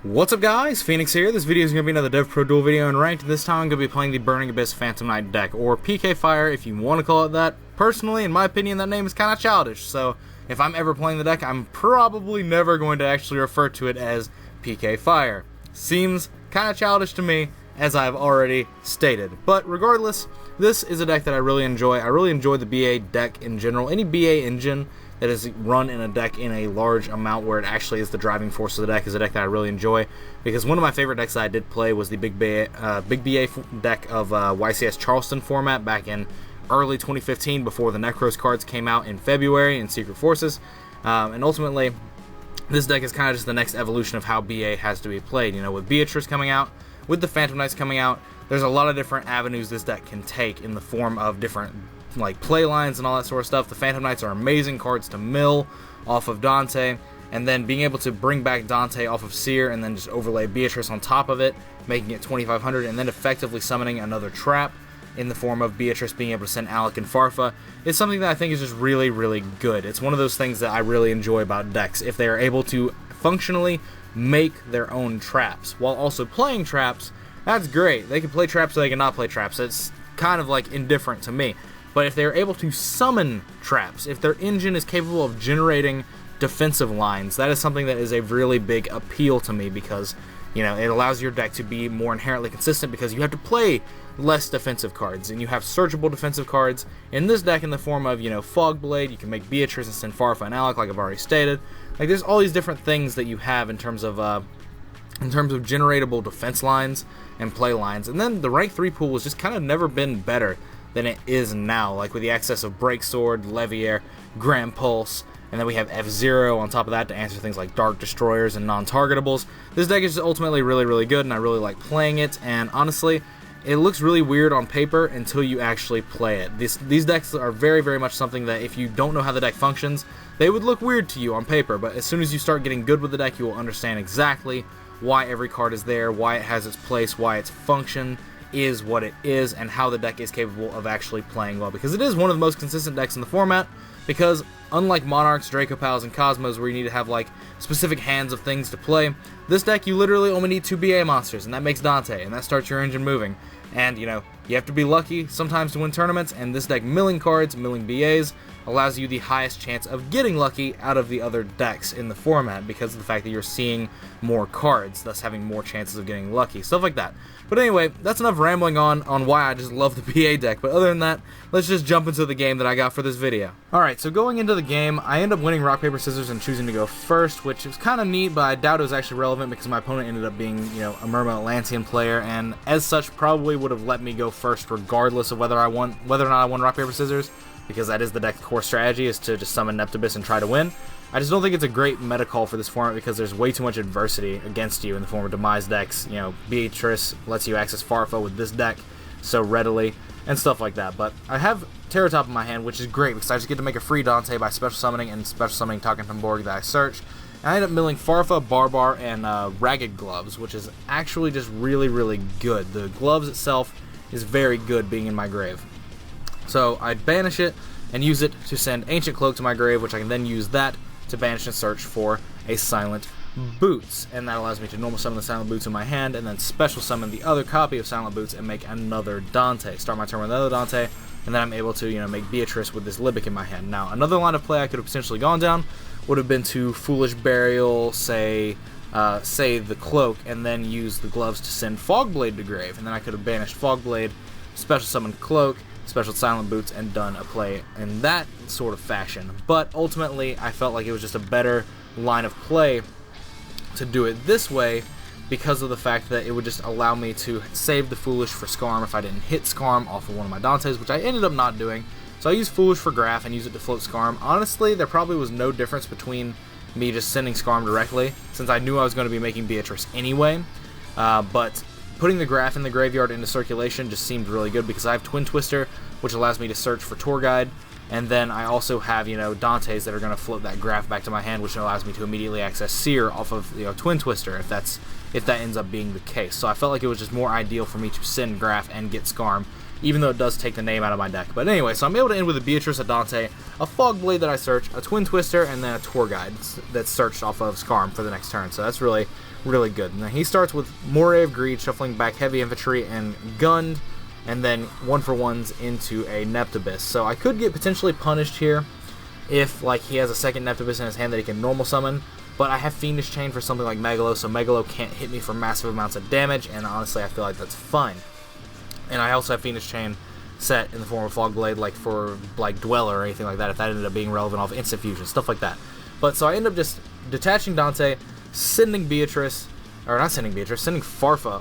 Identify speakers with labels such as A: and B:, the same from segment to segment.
A: What's up guys, Phoenix here. This video is going to be another DevPro Duel video in Ranked. This time I'm going to be playing the Burning Abyss Phantom Knight deck, or PK Fire if you want to call it that. Personally, in my opinion, that name is kind of childish, so if I'm ever playing the deck, I'm probably never going to actually refer to it as PK Fire. Seems kind of childish to me, as I've already stated. But regardless, this is a deck that I really enjoy. I really enjoy the BA deck in general. Any BA engine that is run in a deck in a large amount where it actually is the driving force of the deck is a deck that I really enjoy, because one of my favorite decks that I did play was the Big BA deck of YCS Charleston format back in early 2015 before the Necros cards came out in February in Secret Forces, and ultimately this deck is kind of just the next evolution of how BA has to be played. You know, with Beatrice coming out, with the Phantom Knights coming out, there's a lot of different avenues this deck can take in the form of different like play lines and all that sort of stuff. The Phantom Knights are amazing cards to mill off of Dante, and then being able to bring back Dante off of Seer and then just overlay Beatrice on top of it, making it 2500, and then effectively summoning another trap in the form of Beatrice being able to send Alec and Farfa is something that I think is just really, really good. It's one of those things that I really enjoy about decks. If they are able to functionally make their own traps while also playing traps, that's great. They can play traps or they can not play traps. It's kind of like indifferent to me. But if they're able to summon traps, if their engine is capable of generating defensive lines, that is something that is a really big appeal to me, because, you know, it allows your deck to be more inherently consistent because you have to play less defensive cards, and you have searchable defensive cards in this deck in the form of, you know, Fogblade. You can make Beatrice and send Farfa and Alec, like I've already stated. Like, there's all these different things that you have in terms of generatable defense lines and play lines. And then the rank 3 pool has just kind of never been better than it is now, like with the access of Break Sword, Leviair, Grand Pulse, and then we have F-Zero on top of that to answer things like Dark Destroyers and non-targetables. This deck is ultimately really, really good, and I really like playing it, and honestly, it looks really weird on paper until you actually play it. These decks are very, very much something that if you don't know how the deck functions, they would look weird to you on paper, but as soon as you start getting good with the deck, you will understand exactly why every card is there, why it has its place, why its function is what it is, and how the deck is capable of actually playing well, because it is one of the most consistent decks in the format, because unlike Monarchs, Dracopals, and Cosmos, where you need to have like specific hands of things to play, this deck you literally only need 2 BA monsters, and that makes Dante, and that starts your engine moving. And, you know, you have to be lucky sometimes to win tournaments, and this deck milling cards, milling BAs, allows you the highest chance of getting lucky out of the other decks in the format, because of the fact that you're seeing more cards, thus having more chances of getting lucky, stuff like that. But anyway, that's enough rambling on why I just love the BA deck, but other than that, let's just jump into the game that I got for this video. Alright, so going into the game, I end up winning Rock, Paper, Scissors and choosing to go first, which was kind of neat, but I doubt it was actually relevant because my opponent ended up being, you know, a Mermail Atlantean player, and as such probably would have let me go first regardless of whether or not I won Rock, Paper, Scissors, because that is the deck's core strategy, is to just summon Neptibus and try to win. I just don't think it's a great meta call for this format because there's way too much adversity against you in the form of demise decks. You know, Beatrice lets you access Farfa with this deck so readily, and stuff like that. But I have Terratop in my hand, which is great because I just get to make a free Dante by special summoning and special summoning Tarkentonborg that I search. And I end up milling Farfa, Barbar, and Ragged Gloves, which is actually just really, really good. The gloves itself is very good being in my grave. So I banish it and use it to send Ancient Cloak to my grave, which I can then use that to banish and search for a Silent Boots, and that allows me to normal summon the Silent Boots in my hand and then special summon the other copy of Silent Boots and make another Dante. Start my turn with another Dante, and then I'm able to, you know, make Beatrice with this Libic in my hand. Now, another line of play I could have potentially gone down would have been to Foolish Burial, say the Cloak, and then use the gloves to send Fogblade to grave, and then I could have banished Fogblade, special summoned Cloak, special Silent Boots, and done a play in that sort of fashion. But ultimately, I felt like it was just a better line of play to do it this way because of the fact that it would just allow me to save the Foolish for Scarm if I didn't hit Scarm off of one of my Dantes, which I ended up not doing. So I used Foolish for Graph and used it to float Scarm. Honestly, there probably was no difference between me just sending Scarm directly, since I knew I was going to be making Beatrice anyway. But putting the Graph in the graveyard into circulation just seemed really good because I have Twin Twister, which allows me to search for Tour Guide, and then I also have, you know, Dantes that are going to float that Graph back to my hand, which allows me to immediately access Seer off of, you know, Twin Twister if that ends up being the case. So I felt like it was just more ideal for me to send Graph and get Scarm, even though it does take the name out of my deck. But anyway, so I'm able to end with a Beatrice, a Dante, a Fogblade that I search, a Twin Twister, and then a Tour Guide that's searched off of Scarm for the next turn. So that's really, really good. Now he starts with Moray of Greed, shuffling back heavy infantry and gunned, and then 1-for-1s into a Neptibus. So I could get potentially punished here if like he has a second Neptibus in his hand that he can normal summon, but I have Fiendish Chain for something like Megalo, so Megalo can't hit me for massive amounts of damage, and honestly I feel like that's fine. And I also have Fiendish Chain set in the form of Fog Blade, like for like Duel or anything like that, if that ended up being relevant off instant fusion, stuff like that. But so I end up just detaching Dante, sending Farfa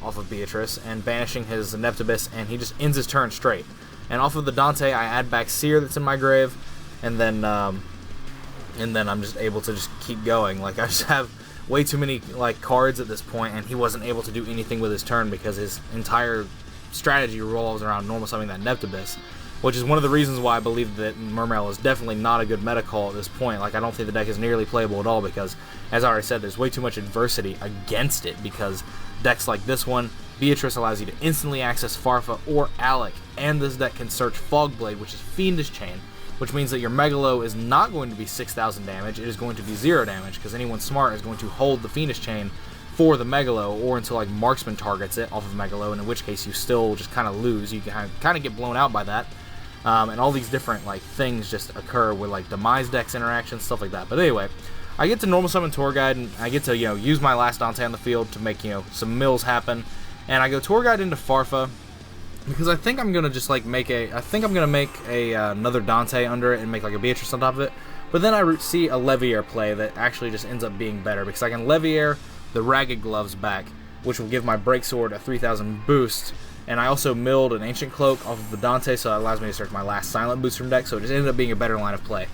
A: off of Beatrice and banishing his Neptibus, and he just ends his turn straight. And off of the Dante, I add back Seer that's in my grave, and then I'm just able to just keep going. Like, I just have way too many like cards at this point, and he wasn't able to do anything with his turn because his entire strategy revolves around normal summoning that Neptibus, which is one of the reasons why I believe that Mermail is definitely not a good meta call at this point. Like, I don't think the deck is nearly playable at all because, as I already said, there's way too much adversity against it, because decks like this one, Beatrice allows you to instantly access Farfa or Alec, and this deck can search Fog Blade, which is Fiendish Chain, which means that your Megalo is not going to be 6,000 damage, it is going to be 0 damage, because anyone smart is going to hold the Fiendish Chain for the Megalo, or until like Marksman targets it off of Megalo, and in which case you still just kind of lose. You can kind of get blown out by that. And all these different like things just occur with like Demise decks interactions, stuff like that. But anyway, I get to normal summon Tour Guide, and I get to, you know, use my last Dante on the field to make, you know, some mills happen. And I go Tour Guide into Farfa because I think I'm gonna just like make another Dante under it and make like a Beatrice on top of it. But then I see a Leviair play that actually just ends up being better, because I can Leviair the Ragged Gloves back, which will give my Breaksword a 3,000 boost. And I also milled an Ancient Cloak off of the Dante, so that allows me to search my last Silent Boost from deck, so it just ended up being a better line of play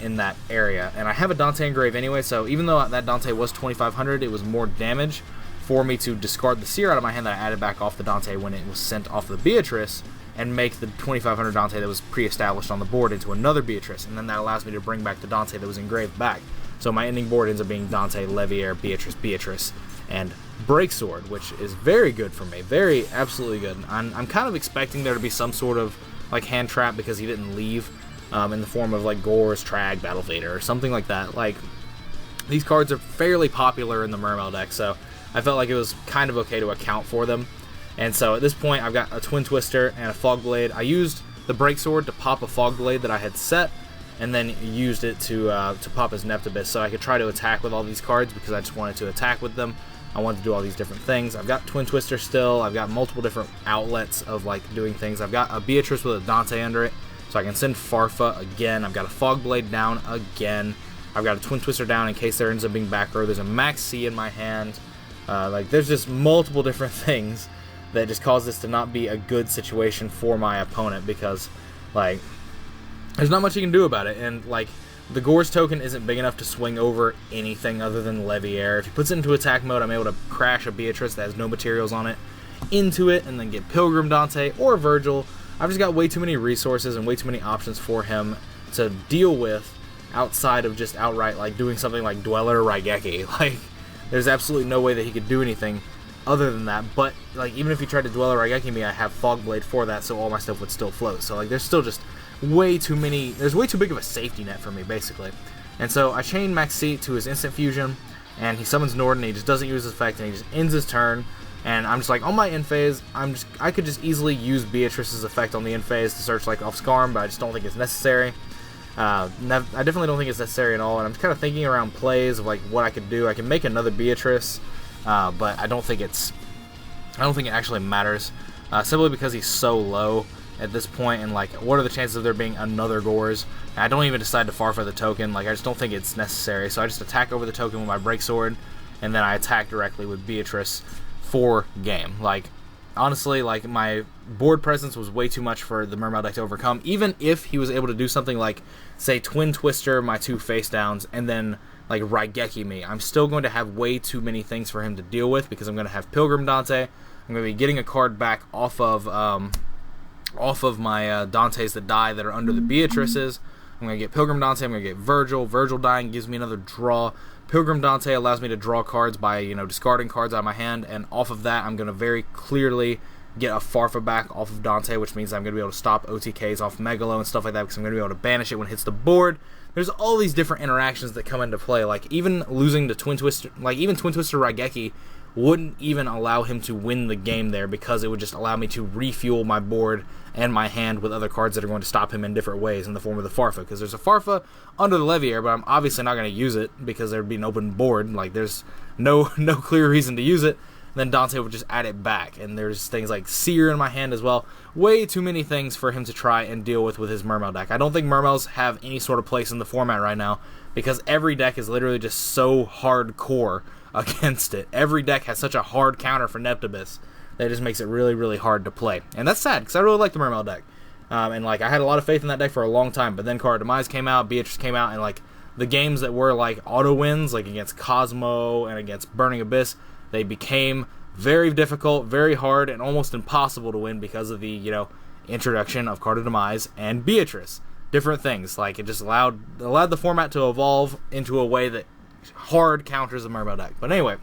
A: in that area. And I have a Dante engrave anyway, so even though that Dante was 2,500, it was more damage for me to discard the Seer out of my hand that I added back off the Dante when it was sent off the Beatrice, and make the 2,500 Dante that was pre-established on the board into another Beatrice, and then that allows me to bring back the Dante that was engraved back. So my ending board ends up being Dante, Leviair, Beatrice, and Breaksword, which is very good for me. Very, absolutely good. I'm kind of expecting there to be some sort of like hand trap because he didn't leave in the form of like Gore's Trag, Battle Vader, or something like that. Like, these cards are fairly popular in the Mermail deck, so I felt like it was kind of okay to account for them. And so at this point, I've got a Twin Twister and a Fog Blade. I used the Breaksword to pop a Fog Blade that I had set, and then used it to pop his Neptibus, so I could try to attack with all these cards because I just wanted to attack with them. I wanted to do all these different things. I've got Twin Twister still. I've got multiple different outlets of like doing things. I've got a Beatrice with a Dante under it, so I can send Farfa again. I've got a Fog Blade down again. I've got a Twin Twister down in case there ends up being back row. There's a Max C in my hand. Like, there's just multiple different things that just cause this to not be a good situation for my opponent, because like, there's not much you can do about it. And like, the Gore's token isn't big enough to swing over anything other than Leviair. If he puts it into attack mode, I'm able to crash a Beatrice that has no materials on it into it, and then get Pilgrim Dante or Virgil. I've just got way too many resources and way too many options for him to deal with outside of just outright like doing something like Dweller or Raigeki. Like, there's absolutely no way that he could do anything other than that. But like, even if he tried to Dweller or Raigeki me, I have Fog Blade for that, so all my stuff would still float. So like, there's still just way too many, there's way too big of a safety net for me, basically. And so I chain Max C to his instant fusion, and he summons Norden, and he just doesn't use his effect, and he just ends his turn. And I'm just like, on my end phase, I could just easily use Beatrice's effect on the end phase to search like off Skarm, but I just don't think it's necessary. I definitely don't think it's necessary at all, and I'm kind of thinking around plays of like what I could do. I can make another Beatrice, but I don't think it actually matters, simply because he's so low at this point, and like, what are the chances of there being another Gores? And I don't even decide to Farfa the token. Like, I just don't think it's necessary, so I just attack over the token with my Breaksword, and then I attack directly with Beatrice for game. Like, honestly, like, my board presence was way too much for the Mermail deck to overcome. Even if he was able to do something like, say, Twin Twister my two face downs, and then like Raigeki me, I'm still going to have way too many things for him to deal with, because I'm going to have Pilgrim Dante. I'm going to be getting a card back off of my Dantes that die that are under the Beatrices. I'm going to get Pilgrim Dante, I'm going to get Virgil. Virgil dying gives me another draw. Pilgrim Dante allows me to draw cards by, discarding cards out of my hand, and off of that, I'm going to very clearly get a Farfa back off of Dante, which means I'm going to be able to stop OTKs off Megalo and stuff like that, because I'm going to be able to banish it when it hits the board. There's all these different interactions that come into play, like even losing to Twin Twister, like even Twin Twister Raigeki wouldn't even allow him to win the game there, because it would just allow me to refuel my board and my hand with other cards that are going to stop him in different ways in the form of the Farfa, because there's a Farfa under the Leviair, but I'm obviously not going to use it because there'd be an open board. Like, there's no clear reason to use it. Then Dante would just add it back, and there's things like Seer in my hand as well. Way too many things for him to try and deal with his Mermail deck. I don't think Mermails have any sort of place in the format right now, because every deck is literally just so hardcore against it. Every deck has such a hard counter for Neptibus that it just makes it really, really hard to play. And that's sad, because I really like the Mermail deck. And like, I had a lot of faith in that deck for a long time, but then Card of Demise came out, Beatrice came out, and like, the games that were like auto wins, like against Cosmo and against Burning Abyss, they became very difficult, very hard, and almost impossible to win because of the, you know, introduction of Card of Demise and Beatrice. Different things. Like, it just allowed the format to evolve into a way that hard counters the Mermail deck. But anyway,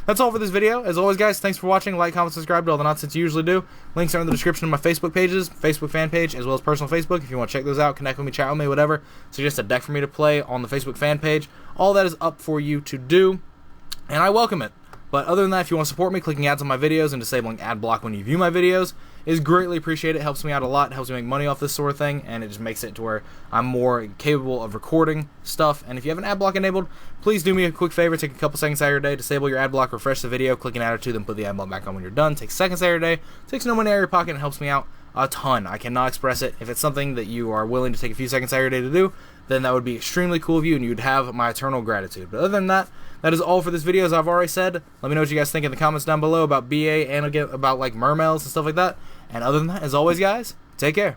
A: that's all for this video. As always, guys, thanks for watching. Like, comment, subscribe to all the nonsense you usually do. Links are in the description of my Facebook pages, Facebook fan page, as well as personal Facebook. If you want to check those out, connect with me, chat with me, whatever. Suggest a deck for me to play on the Facebook fan page. All that is up for you to do, and I welcome it. But other than that, if you want to support me, clicking ads on my videos and disabling ad block when you view my videos is greatly appreciated. It helps me out a lot. It helps me make money off this sort of thing, and it just makes it to where I'm more capable of recording stuff. And if you have an ad block enabled, please do me a quick favor. Take a couple seconds out of your day, disable your ad block, refresh the video, click an ad or two, then put the ad block back on when you're done. Takes seconds out of your day, takes no money out of your pocket, and helps me out a ton. I cannot express it. If it's something that you are willing to take a few seconds out of your day to do, then that would be extremely cool of you, and you'd have my eternal gratitude. But other than that, that is all for this video. As I've already said, let me know what you guys think in the comments down below about BA and about like Mermails and stuff like that. And other than that, as always, guys, take care.